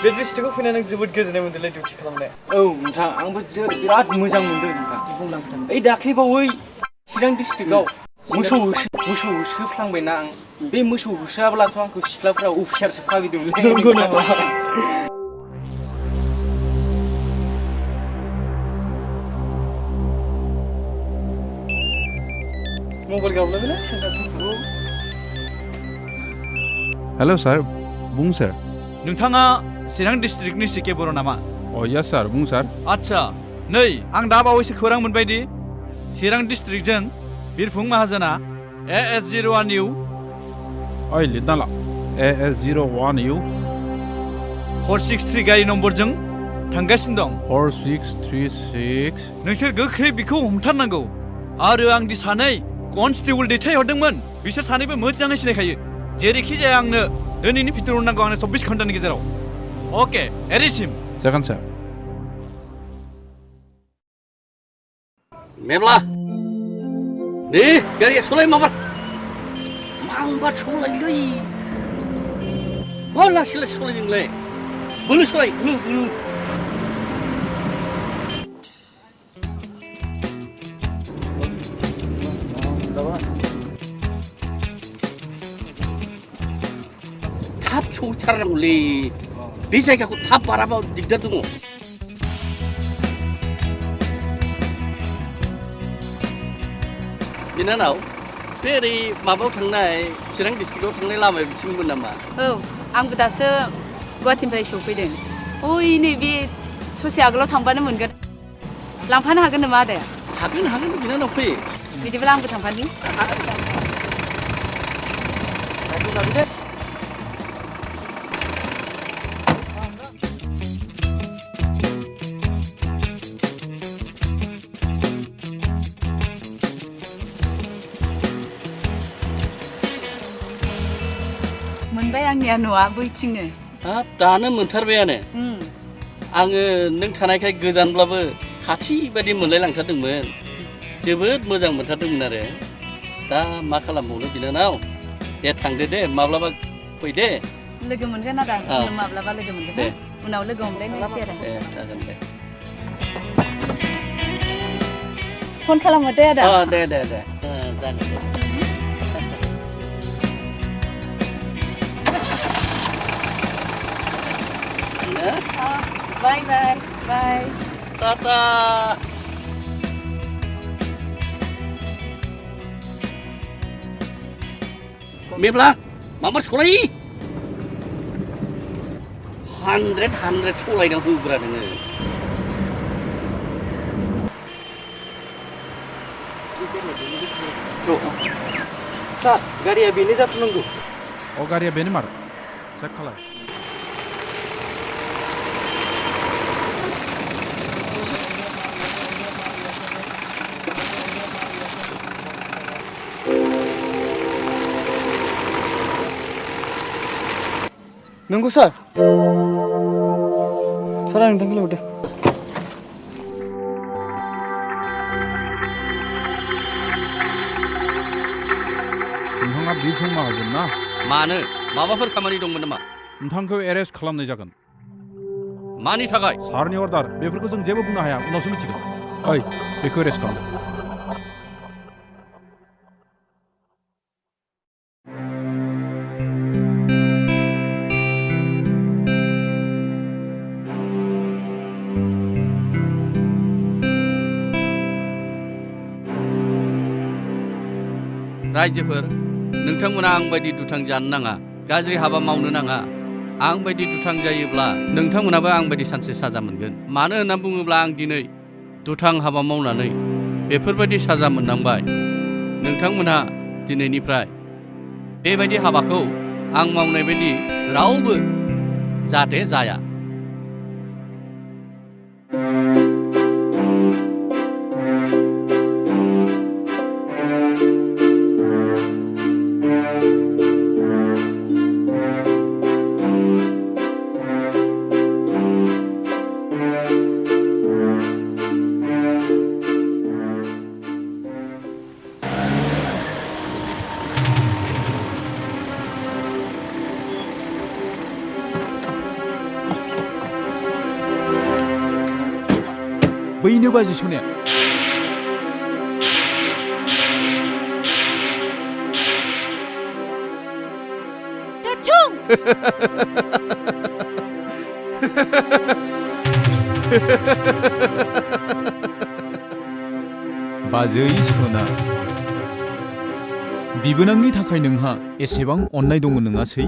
बे डिस्ट्रिक्टआव फैनानै जोबोद गोजोननाय मोनदोंलै डिउटि खालामनाया। नोंथां, आंबो बिराद मोजां मोनदों नोंथां। बुंलांबाय थानो। दाख्लैबावै चिरां डिस्ट्रिक्टआव मोसौ होसोफ्लांबायना आं बे मोसौ होसोआब्लाथ' आंखौ सिख्लाफ्रा अफिसारसो खाबिदोंमोन नंगौ नामा मबाइल गाबलायबायना सेन्टारफोरखौ हेल' सार बुं सार नोंथाङा चिरां डिस्ट्रिक्टनि सिके बर' नामा अ यस सार बुं सार आच्छा नै आं दा बावैसो खौरां मोनबायदि चिरां डिस्ट्रिक्टजों बिरफुं माहाजोना AS01U ओइ लिरना ला AS01U 463 गारि नम्बरजों थांगासिनो दं 4636 नोंसोर गोख्रै बिखौ हमथारनांगौ आरो आं दि सानै कनस्टेबल दैथायहरदोंमोन बिसोर सानैबो मोजाङै सिनायखायो जेरैखि जाया आंनो दिनैनि भितराव नांगौ आंनो 24 घन्टानि गेजेराव अके एरिसिम जागोन सार मेब्ला दे गारिया सलाय माबा मांबा सलायलै मा लासै लासै सलायदोंलै बोलो सलाय बोलो थाब सहैथारनांगौलै बे जायगाखौ थाब बाराबा दिगदार दङ बिनानाव बे ओरै माबायाव थांनाय चिरां डिस्ट्रिक्टआव थांनाय लामाया बिथिंमोन नामा औ आंबो दासो गुवाहाटीनिफ्राय सफैदों ओइ नैबे ससे आगोलाव थांबानो मोनगोन लांफानो हागोन नामा आदाया हागोन बिनानाव फै बिदिब्ला आंबो थांफानि मोनबाय आंनिया न'आ बैथिंनो हाब दानो मोनथारबायानो आङो नों थानायखाय गोजानब्लाबो खाथि बायदि मोनलाय लांथारदोंमोन जोबोद मोजां मोनथारदोंमोन आरो दा मा खालामबावनो बिनानाव दे थांदो दे माब्लाबा फै दे लोगो मोनगोन आदा माब्लाबा लोगो मोनगोन दे उनाव लोगो हमलायनोसै आरो दे जागोन दे फन खालामहरदो आदा दे जागोन दे बाय टाटा मेब्ला माबा सलाय 100 सलायना होग्रा नोङो सार गारिया बेनो जाथारनांगौ अ गारिया बेनो मार चेक खालाम नंगौ सार सारा नोंथांखौ लिंहरदो नोंथाङा बिरफुं माहाजोन ना मानो माबाफोर खामानि दंमोन नामा नोंथांखौ एरेस्ट खालामनाय जागोन मानि थाखाय सारनि अर्डार बेफोरखौ जों जेबो बुंनो हाया उनावसो मिथिगोन ओइ बेखौ एरेस्ट खालामदो रायजोफोर नोंथांमोना आं बायदि दुथां जानो नाङा गाज्रि हाबा मावनो नाङा आं बायदि दुथां जायोब्ला नोंथांमोनाबो आं बायदि सानसे साजा मोनगोन मानो होनना बुङोब्ला आं दिनै दुथां हाबा मावनानै बेफोरबायदि साजा मोननांबाय नोंथांमोनहा दिनैनिफ्राय बेबायदि हाबाखौ आं मावनाय बायदि रावबो जाहाथे जाया बैनो बाजि सनाया बाजै सना बिबोनांनि थाखाय नोंहा एसेबां अननाय दङ नङासै?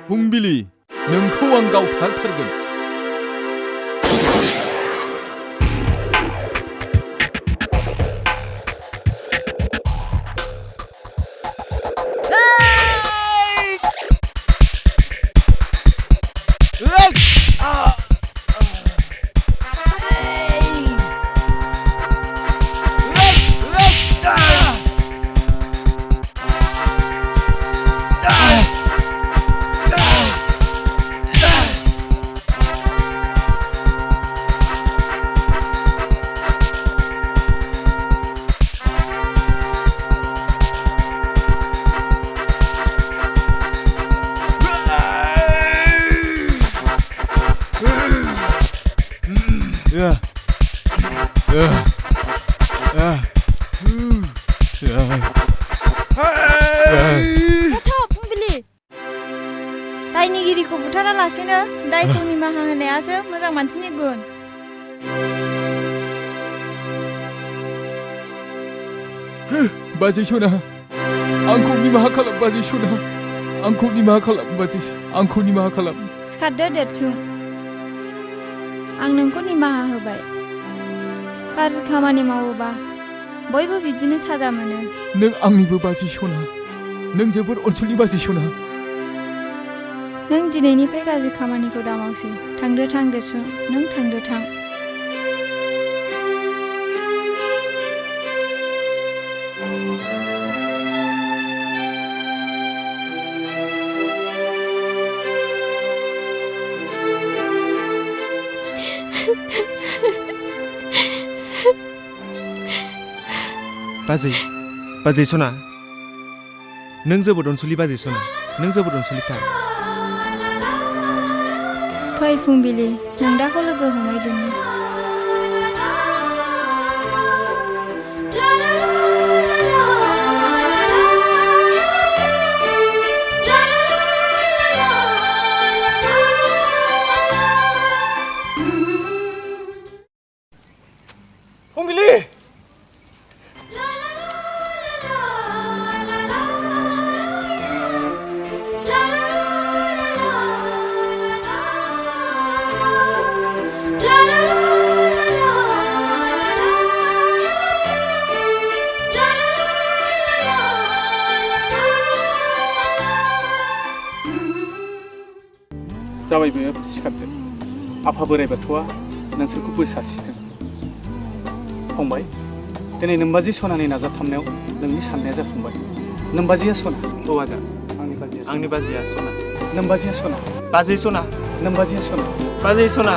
봉빌리, नोंखौ आं गावथारथारगोन। दायनिगिरिखौ बुथारालासेनो दायखौ निमाहा होनायासो मोजां मानसिनि गुन। बाजै सना, आंखौ निमाहा खालाम बाजै सना, आंखौ निमाहा खालाम बाजै, आंखौ निमाहा खालाम। सिखारदो देरसुं, आं नोंखौ निमाहा होबाय। गाज्रि खामानि मावोबा बयबो बिदिनो साजा मोनो। नों आंनिबो बाजै सना, नों जोबोर अनसुलि बाजै सना। नों दिनैनिफ्राय गाज्रि खामानिखौ दामावसै। थांदो थां देरसुं, नों थांदो थां। बाजै सना, नों जोबोद अनसुलि बाजै सना, नों जोबोद अनसुलिथार। फै फुंबिलि, नोंदाखौ लोगो हमहैदोनि। फुंबिलि! जाबाय बे सिखारदो। आफा बोराइ बाथौआ नोंसोरखौ बोर सारस्रिथों। फंबाय, दिनै नोम्बाजै सनानि नाजाथाबनायाव नोंनि साननाया जाफुंबाय। नोम्बाजैया सना। औ आदा, आंनि बाजैया सना। नोम्बाजैया सना। बाजै सना। नोम्बाजैया सना। बाजै सना।